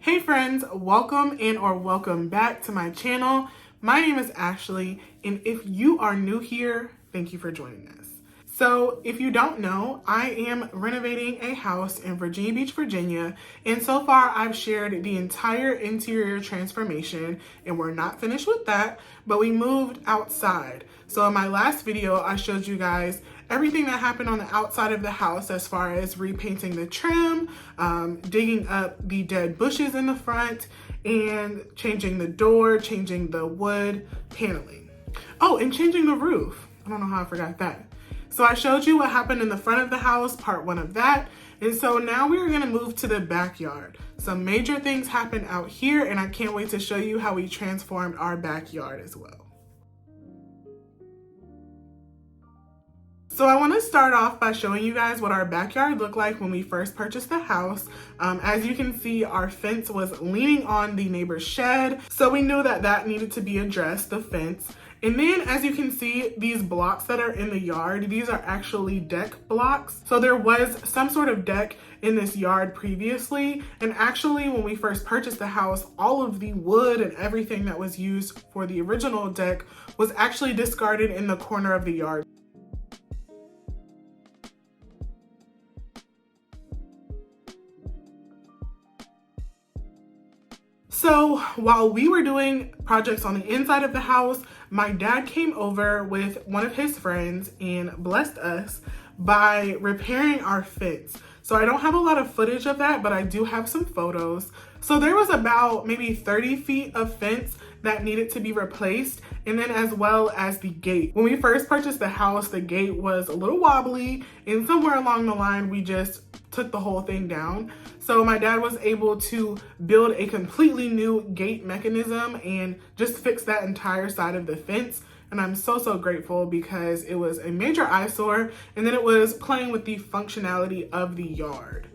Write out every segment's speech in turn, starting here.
Hey friends, welcome or welcome back to my channel. My name is Ashley, and if you are new here, thank you for joining us. So if you don't know, I am renovating a house in Virginia Beach, Virginia, and so far I've shared the entire interior transformation, and we're not finished with that, but we moved outside. So in my last video, I showed you guys everything that happened on the outside of the house as far as repainting the trim, digging up the dead bushes in the front, and changing the door, changing the wood paneling. Oh, and changing the roof. I don't know how I forgot that. So I showed you what happened in the front of the house, part one of that. And so now we're gonna move to the backyard. Some major things happened out here, and I can't wait to show you how we transformed our backyard as well. So I want to start off by showing you guys what our backyard looked like when we first purchased the house. As you can see, our fence was leaning on the neighbor's shed, so we knew that that needed to be addressed, the fence. And then as you can see, these blocks that are in the yard, these are actually deck blocks. So there was some sort of deck in this yard previously. And actually when we first purchased the house, all of the wood and everything that was used for the original deck was actually discarded in the corner of the yard. So while we were doing projects on the inside of the house, my dad came over with one of his friends and blessed us by repairing our fence. So I don't have a lot of footage of that, but I do have some photos. So there was about maybe 30 feet of fence that needed to be replaced, and then as well as the gate. When we first purchased the house, the gate was a little wobbly, and somewhere along the line, we just took the whole thing down. So my dad was able to build a completely new gate mechanism and just fix that entire side of the fence. And I'm so grateful because it was a major eyesore, and then it was playing with the functionality of the yard.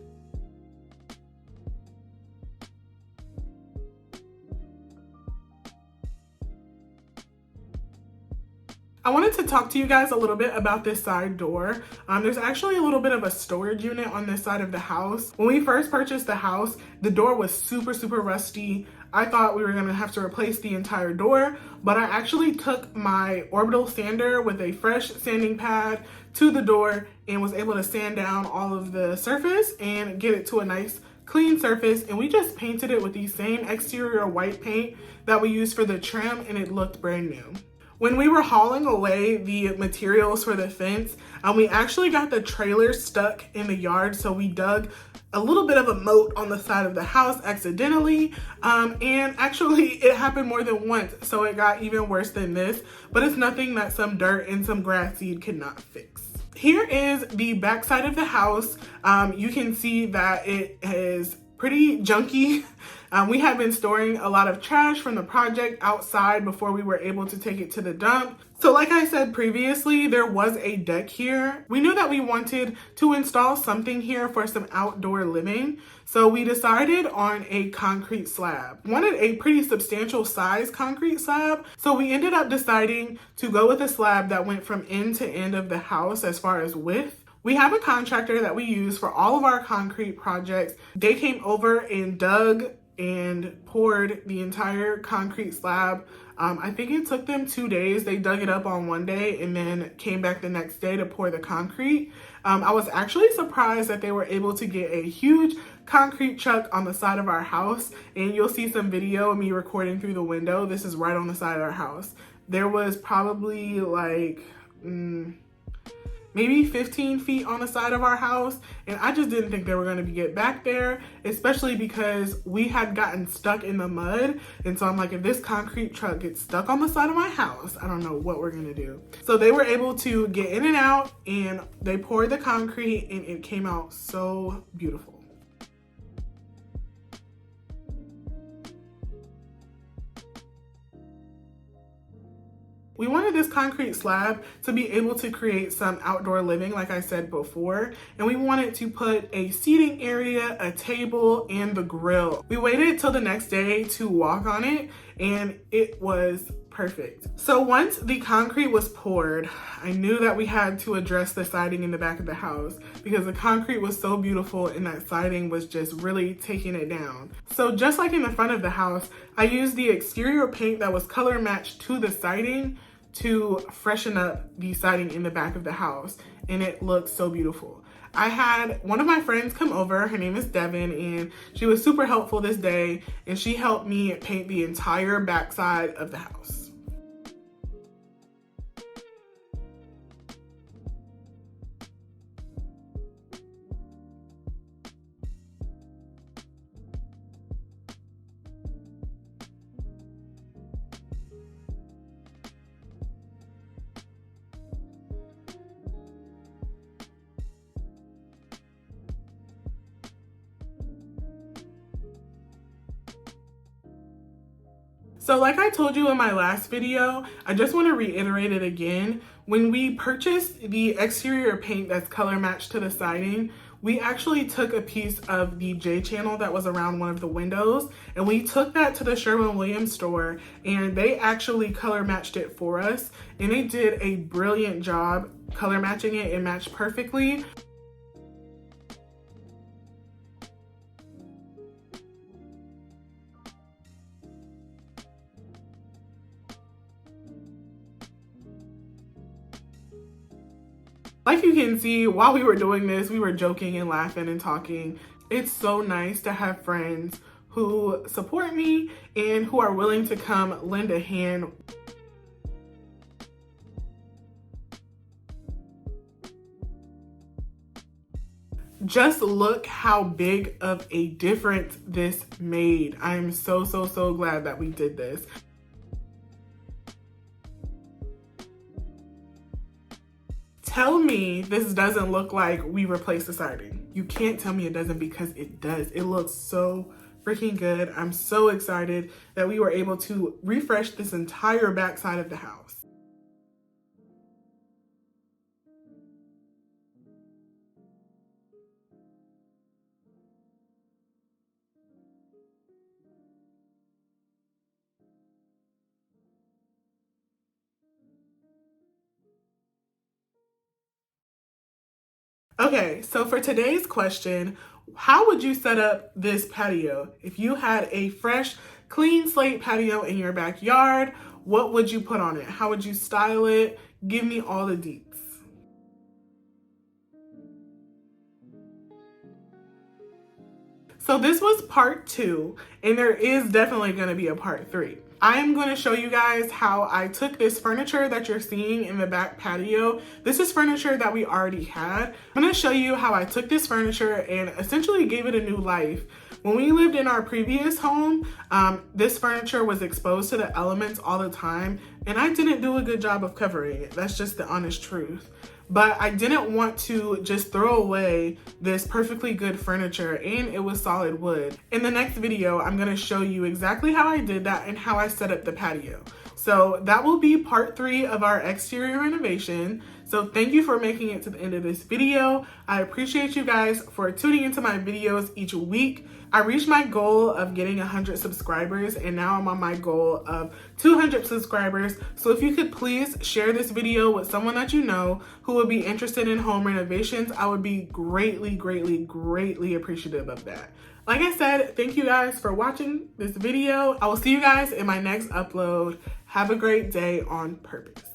I wanted to talk to you guys a little bit about this side door. There's actually a little bit of a storage unit on this side of the house. When we first purchased the house, the door was super rusty. I thought we were gonna have to replace the entire door, but I actually took my orbital sander with a fresh sanding pad to the door and was able to sand down all of the surface and get it to a nice clean surface. And we just painted it with the same exterior white paint that we used for the trim, and it looked brand new. When we were hauling away the materials for the fence, we actually got the trailer stuck in the yard, so we dug a little bit of a moat on the side of the house accidentally, and actually it happened more than once, so it got even worse than this, but it's nothing that some dirt and some grass seed cannot fix. Here is the back side of the house. You can see that it is pretty junky. We had been storing a lot of trash from the project outside before we were able to take it to the dump. So like I said previously, there was a deck here. We knew that we wanted to install something here for some outdoor living. So we decided on a concrete slab. Wanted a pretty substantial size concrete slab. So we ended up deciding to go with a slab that went from end to end of the house as far as width. We have a contractor that we use for all of our concrete projects. They came over and dug and poured the entire concrete slab. I think it took them 2 days. They dug it up on one day and then came back the next day to pour the concrete. I was actually surprised that they were able to get a huge concrete truck on the side of our house, and you'll see some video of me recording through the window. This is right on the side of our house. There was probably like maybe 15 feet on the side of our house, and I just didn't think they were going to get back there, especially because we had gotten stuck in the mud. And so I'm like, if this concrete truck gets stuck on the side of my house, I don't know what we're going to do. So they were able to get in and out, and they poured the concrete, and it came out so beautiful. We wanted this concrete slab to be able to create some outdoor living, like I said before, and we wanted to put a seating area, a table, and the grill. We waited till the next day to walk on it, and it was perfect. So once the concrete was poured, I knew that we had to address the siding in the back of the house because the concrete was so beautiful and that siding was just really taking it down. So just like in the front of the house, I used the exterior paint that was color matched to the siding to freshen up the siding in the back of the house, and it looked so beautiful. I had one of my friends come over, her name is Devin, and she was super helpful this day, and she helped me paint the entire backside of the house. So like I told you in my last video, I just want to reiterate it again. When we purchased the exterior paint that's color matched to the siding, we actually took a piece of the J channel that was around one of the windows, and we took that to the Sherwin-Williams store, and they actually color matched it for us, and they did a brilliant job color matching it. It matched perfectly. Like you can see, while we were doing this, we were joking and laughing and talking. It's so nice to have friends who support me and who are willing to come lend a hand. Just look how big of a difference this made. I'm so glad that we did this. Tell me this doesn't look like we replaced the siding. You can't tell me it doesn't, because it does. It looks so freaking good. I'm so excited that we were able to refresh this entire backside of the house. Okay, so for today's question, how would you set up this patio? If you had a fresh, clean slate patio in your backyard, what would you put on it? How would you style it? Give me all the deets. So this was part 2, and there is definitely going to be a part 3. I am going to show you guys how I took this furniture that you're seeing in the back patio. This is furniture that we already had. I'm going to show you how I took this furniture and essentially gave it a new life. When we lived in our previous home, this furniture was exposed to the elements all the time, and I didn't do a good job of covering it. That's just the honest truth. But I didn't want to just throw away this perfectly good furniture, and it was solid wood. In the next video, I'm gonna show you exactly how I did that and how I set up the patio. So that will be part 3 of our exterior renovation. So thank you for making it to the end of this video. I appreciate you guys for tuning into my videos each week. I reached my goal of getting 100 subscribers, and now I'm on my goal of 200 subscribers. So if you could please share this video with someone that you know who would be interested in home renovations, I would be greatly appreciative of that. Like I said, thank you guys for watching this video. I will see you guys in my next upload. Have a great day on purpose.